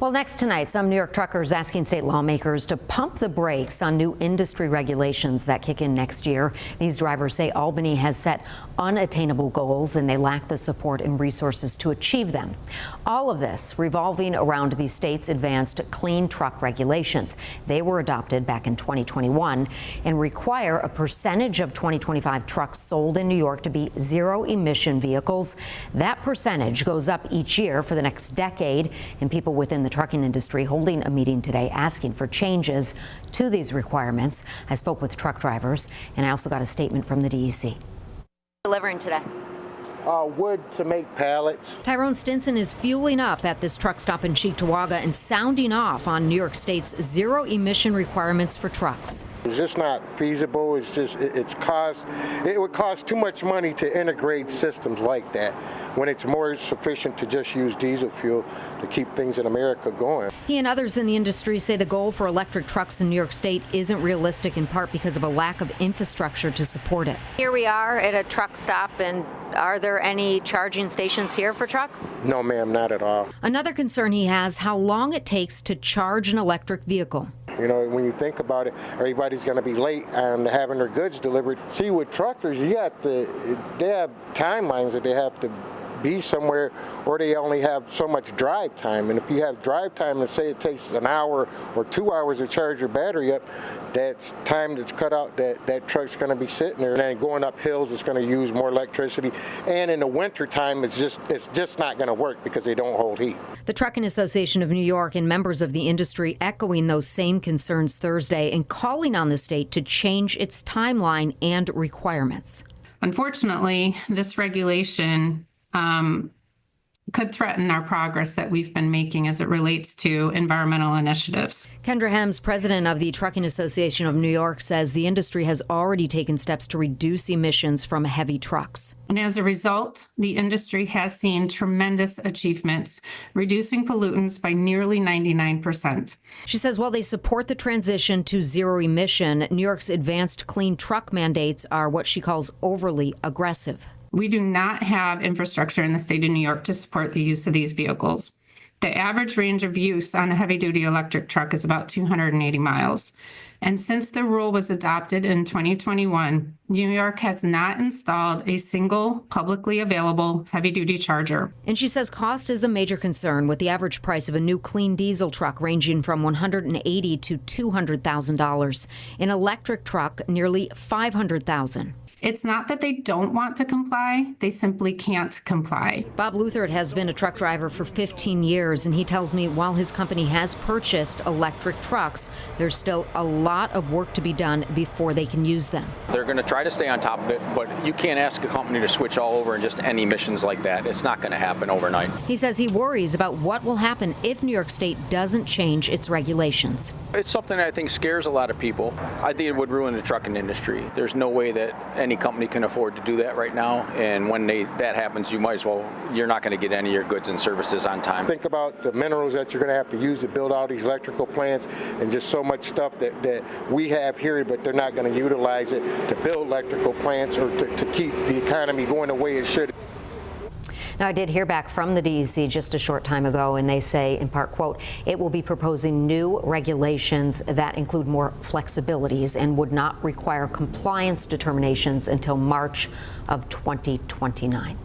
Well, next tonight, some New York truckers asking state lawmakers to pump the brakes on new industry regulations that kick in next year. These drivers say Albany has set unattainable goals and they lack the support and resources to achieve them. All of this revolving around the state's advanced clean truck regulations. They were adopted back in 2021 and require a percentage of 2025 trucks sold in New York to be zero-emission vehicles. That percentage goes up each year for the next decade, and people within the trucking industry holding a meeting today asking for changes to these requirements. I spoke with truck drivers, and I also got a statement from the DEC. Delivering today. Wood to make pallets. Tyrone Stinson is fueling up at this truck stop in Cheektowaga and sounding off on New York State's zero-emission requirements for trucks. It's just not feasible. It would cost too much money to integrate systems like that when it's more sufficient to just use diesel fuel to keep things in America going. He and others in the industry say the goal for electric trucks in New York State isn't realistic, in part because of a lack of infrastructure to support it. Here we are at a truck stop, and are there any charging stations here for trucks? No, ma'am, not at all. Another concern he has, how long it takes to charge an electric vehicle. You know, when you think about it, everybody's going to be late on having their goods delivered. See, with truckers, they have timelines that they have to be somewhere, or they only have so much drive time. And if you have drive time, and say it takes an hour or 2 hours to charge your battery up, that's time that's cut out. That truck's going to be sitting there, and then going up hills, it's going to use more electricity. And in the winter time, it's just not going to work because they don't hold heat. The Trucking Association of New York and members of the industry echoing those same concerns Thursday and calling on the state to change its timeline and requirements. Unfortunately, this regulation could threaten our progress that we've been making as it relates to environmental initiatives. Kendra Hems, president of the Trucking Association of New York, says the industry has already taken steps to reduce emissions from heavy trucks. And as a result, the industry has seen tremendous achievements, reducing pollutants by nearly 99%. She says while they support the transition to zero emission, New York's advanced clean truck mandates are what she calls overly aggressive. We do not have infrastructure in the state of New York to support the use of these vehicles. The average range of use on a heavy-duty electric truck is about 280 miles. And since the rule was adopted in 2021, New York has not installed a single publicly available heavy-duty charger. And she says cost is a major concern, with the average price of a new clean diesel truck ranging from $180,000 to $200,000. An electric truck, nearly $500,000. It's not that they don't want to comply, they simply can't comply. Bob Luthert has been a truck driver for 15 years, and he tells me while his company has purchased electric trucks, there's still a lot of work to be done before they can use them. They're going to try to stay on top of it, but you can't ask a company to switch all over and just end emissions like that. It's not going to happen overnight. He says he worries about what will happen if New York State doesn't change its regulations. It's something that I think scares a lot of people. I think it would ruin the trucking industry. There's no way that any company can afford to do that right now, and when that happens, you're not going to get any of your goods and services on time. Think about the minerals that you're going to have to use to build all these electrical plants, and just so much stuff that we have here, but they're not going to utilize it to build electrical plants or to keep the economy going the way it should. Now, I did hear back from the DEC just a short time ago, and they say, in part, quote, it will be proposing new regulations that include more flexibilities and would not require compliance determinations until March of 2029.